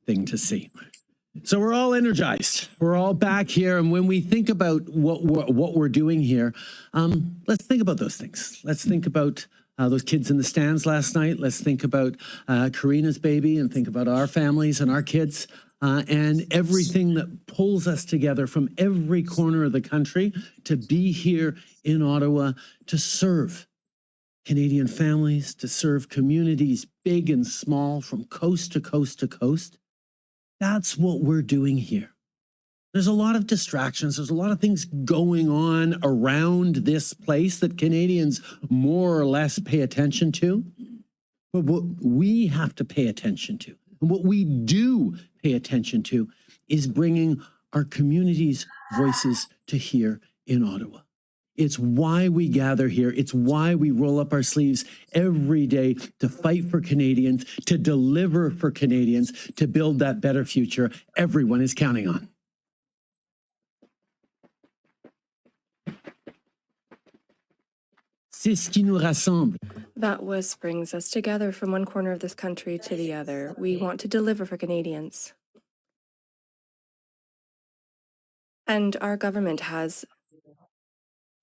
thing to see. So we're all energized. We're all back here. And when we think about what we're doing here, let's think about those things. Let's think about those kids in the stands last night. Let's think about Karina's baby and think about our families and our kids and everything that pulls us together from every corner of the country to be here in Ottawa to serve Canadian families, to serve communities big and small from coast to coast to coast. That's what we're doing here. There's a lot of distractions. There's a lot of things going on around this place that Canadians more or less pay attention to. But what we have to pay attention to, and what we do pay attention to, is bringing our community's voices to here in Ottawa. It's why we gather here. It's why we roll up our sleeves every day to fight for Canadians, to deliver for Canadians, to build that better future everyone is counting on. C'est ce qui nous rassemble. That brings us together from one corner of this country to the other. We want to deliver for Canadians. And our government has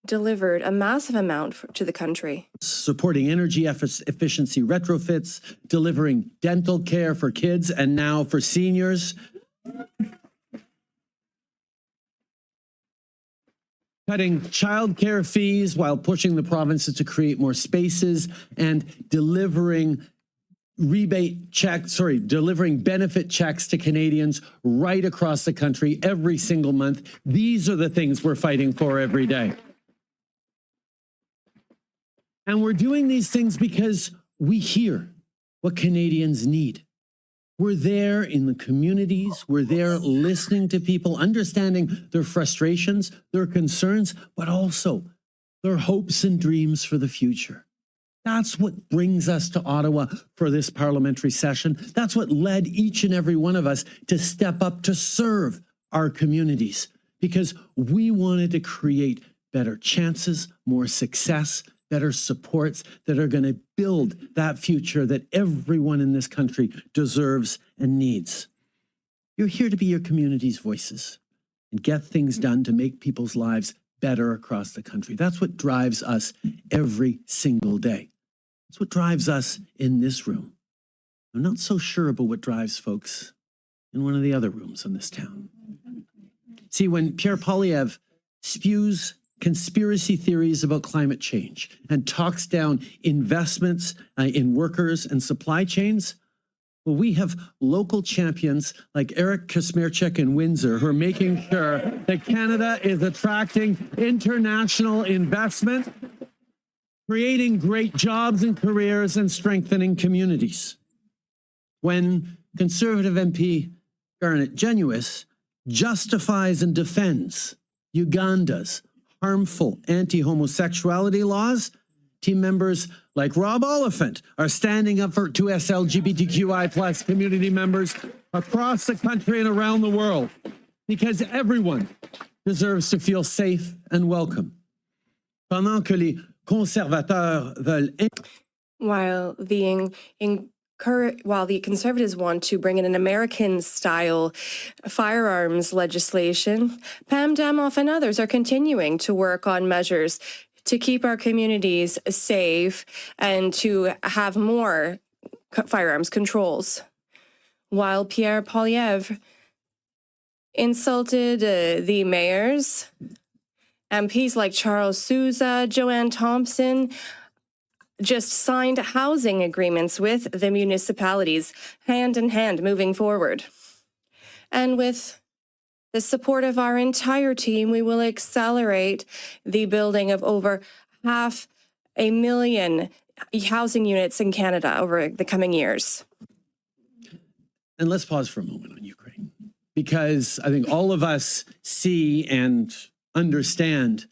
delivered a massive amount to the country. Supporting energy efficiency retrofits, delivering dental care for kids and now for seniors. Cutting childcare fees while pushing the provinces to create more spaces and delivering delivering benefit checks to Canadians right across the country every single month. These are the things we're fighting for every day. And we're doing these things because we hear what Canadians need. We're there in the communities. We're there listening to people, understanding their frustrations, their concerns, but also their hopes and dreams for the future. That's what brings us to Ottawa for this parliamentary session. That's what led each and every one of us to step up to serve our communities, because we wanted to create better chances, more success, better supports that are going to build that future that everyone in this country deserves and needs. You're here to be your community's voices and get things done to make people's lives better across the country. That's what drives us every single day. That's what drives us in this room. I'm not so sure about what drives folks in one of the other rooms in this town. See, when Pierre Poilievre spews conspiracy theories about climate change and talks down investments in workers and supply chains, well, we have local champions like Eric Kosmerchuk in Windsor who are making sure that Canada is attracting international investment, creating great jobs and careers, and strengthening communities. When Conservative MP Garnet Genuis justifies and defends Uganda's harmful anti-homosexuality laws, team members like Rob Oliphant are standing up to LGBTQI+ community members across the country and around the world, because everyone deserves to feel safe and welcome. Pendant que les conservateurs veulent... While the Conservatives want to bring in an American-style firearms legislation, Pam Damoff and others are continuing to work on measures to keep our communities safe and to have more firearms controls. While Pierre Poilievre insulted the mayors, MPs like Charles Sousa, Joanne Thompson, just signed housing agreements with the municipalities, hand in hand, moving forward. And with the support of our entire team, we will accelerate the building of over 500,000 housing units in Canada over the coming years. And let's pause for a moment on Ukraine, because I think all of us see and understand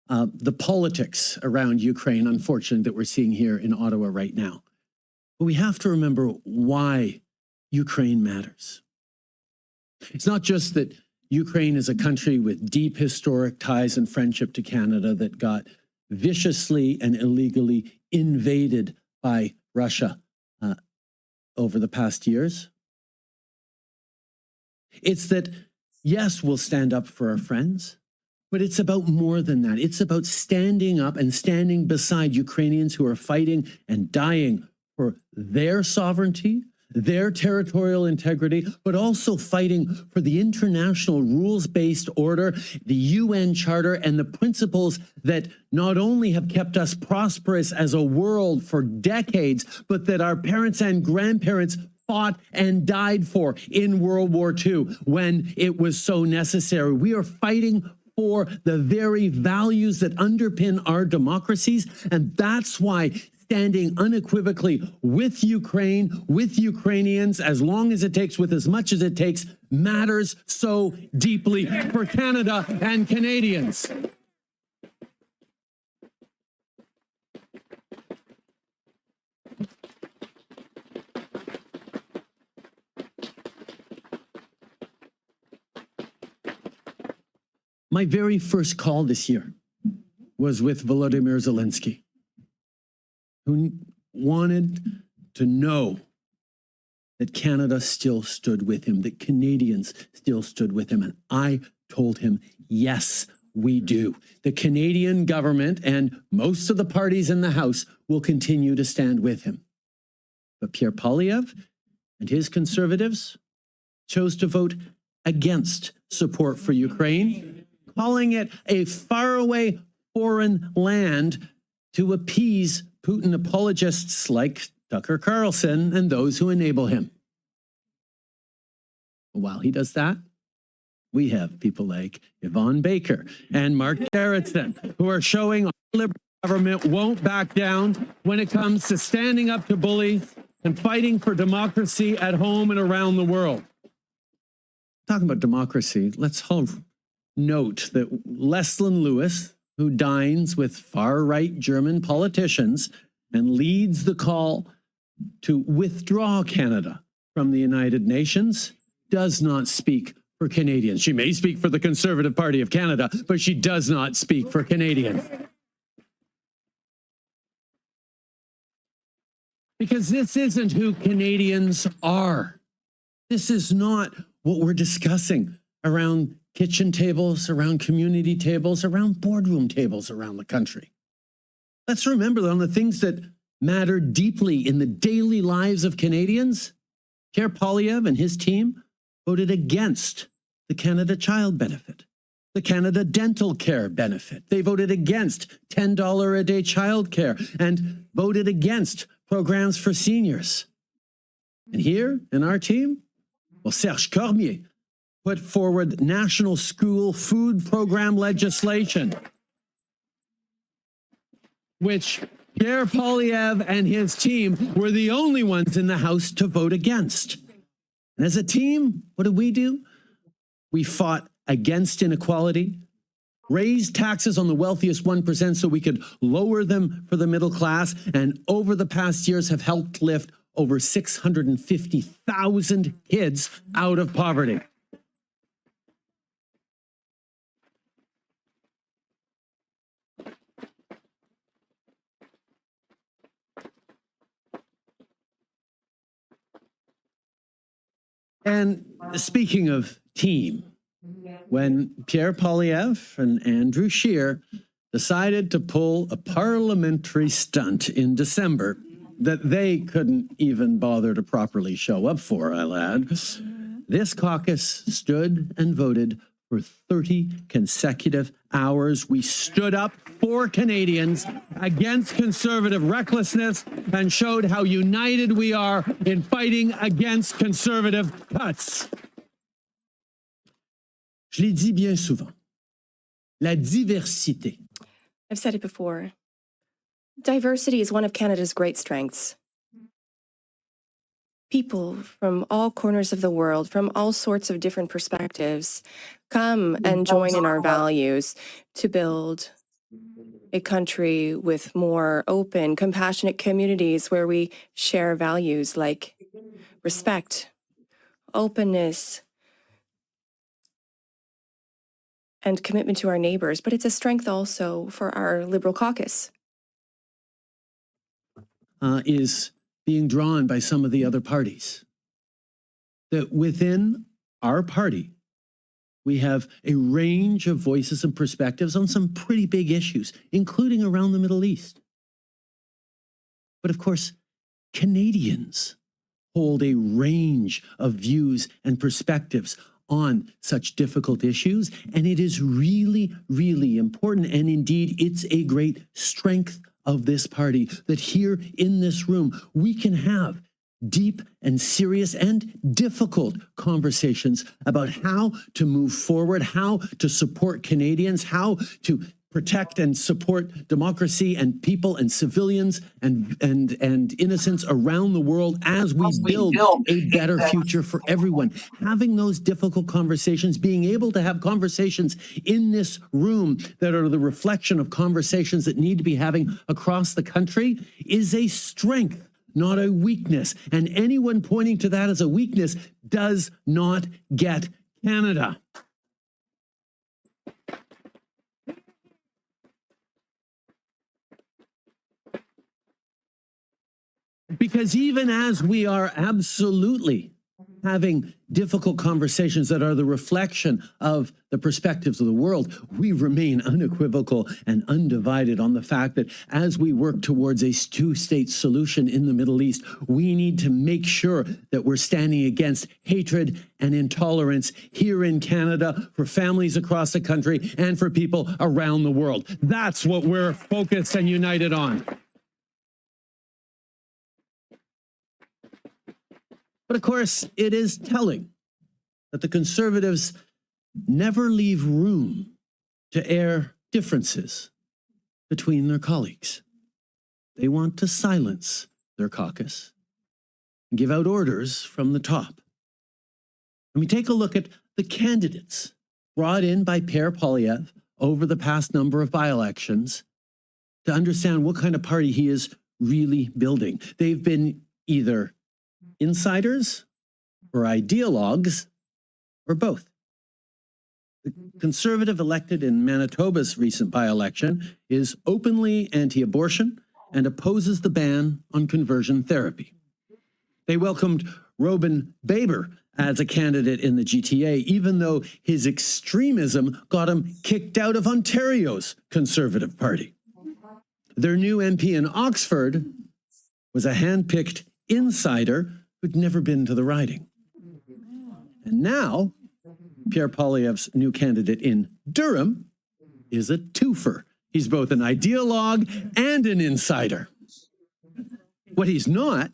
the politics around Ukraine, unfortunately, that we're seeing here in Ottawa right now. But we have to remember why Ukraine matters. It's not just that Ukraine is a country with deep historic ties and friendship to Canada that got viciously and illegally invaded by Russia over the past years. It's that, yes, we'll stand up for our friends, but it's about more than that. It's about standing up and standing beside Ukrainians who are fighting and dying for their sovereignty, their territorial integrity, but also fighting for the international rules-based order, the UN Charter, and the principles that not only have kept us prosperous as a world for decades, but that our parents and grandparents fought and died for in World War II when it was so necessary. We are fighting for the very values that underpin our democracies, and that's why standing unequivocally with Ukraine, with Ukrainians, as long as it takes, with as much as it takes, matters so deeply for Canada and Canadians. My very first call this year was with Volodymyr Zelensky, who wanted to know that Canada still stood with him, that Canadians still stood with him. And I told him, yes, we do. The Canadian government and most of the parties in the House will continue to stand with him. But Pierre Poilievre and his Conservatives chose to vote against support for Ukraine, calling it a faraway foreign land to appease Putin apologists like Tucker Carlson and those who enable him. While he does that, we have people like Yvonne Baker and Mark Gerritsen who are showing our Liberal government won't back down when it comes to standing up to bullies and fighting for democracy at home and around the world. Talking about democracy, let's note that Leslyn Lewis, who dines with far-right German politicians and leads the call to withdraw Canada from the United Nations, does not speak for Canadians. She may speak for the Conservative Party of Canada, but she does not speak for Canadians. Because this isn't who Canadians are. This is not what we're discussing around kitchen tables, around community tables, around boardroom tables around the country. Let's remember that on the things that matter deeply in the daily lives of Canadians, Pierre Poilievre and his team voted against the Canada Child Benefit, the Canada Dental Care Benefit. They voted against $10 a day childcare and voted against programs for seniors. And here in our team, well, Serge Cormier put forward national school food program legislation, which Pierre Poilievre and his team were the only ones in the House to vote against. And as a team, what did we do? We fought against inequality, raised taxes on the wealthiest 1% so we could lower them for the middle class, and over the past years have helped lift over 650,000 kids out of poverty. And speaking of team, when Pierre Poilievre and Andrew Scheer decided to pull a parliamentary stunt in December that they couldn't even bother to properly show up for, I'll add, this caucus stood and voted for 30 consecutive hours. We stood up for Canadians against Conservative recklessness and showed how united we are in fighting against Conservative cuts. Je l'ai dit bien souvent, la diversité. I've said it before. Diversity is one of Canada's great strengths. People from all corners of the world, from all sorts of different perspectives, come and join in our values to build a country with more open, compassionate communities where we share values like respect, openness, and commitment to our neighbors. But it's a strength also for our Liberal caucus. Is being drawn by some of the other parties. That within our party, we have a range of voices and perspectives on some pretty big issues, including around the Middle East. But of course, Canadians hold a range of views and perspectives on such difficult issues, and it is really, really important, and indeed it's a great strength of this party that here in this room we can have deep and serious and difficult conversations about how to move forward, how to support Canadians, how to protect and support democracy and people and civilians and innocents around the world as we build a better future for everyone. Having those difficult conversations, being able to have conversations in this room that are the reflection of conversations that need to be having across the country is a strength, not a weakness. And anyone pointing to that as a weakness does not get Canada. Because even as we are absolutely having difficult conversations that are the reflection of the perspectives of the world, we remain unequivocal and undivided on the fact that as we work towards a two-state solution in the Middle East, we need to make sure that we're standing against hatred and intolerance here in Canada for families across the country and for people around the world. That's what we're focused and united on. But of course, it is telling that the Conservatives never leave room to air differences between their colleagues. They want to silence their caucus and give out orders from the top. And we take a look at the candidates brought in by Pierre Poilievre over the past number of by-elections to understand what kind of party he is really building. They've been either insiders or ideologues or both. The Conservative elected in Manitoba's recent by-election is openly anti-abortion and opposes the ban on conversion therapy. They welcomed Robin Baber as a candidate in the GTA, even though his extremism got him kicked out of Ontario's Conservative Party. Their new MP in Oxford was a hand-picked insider who'd never been to the riding. And now, Pierre Poilievre's new candidate in Durham is a twofer. He's both an ideologue and an insider. What he's not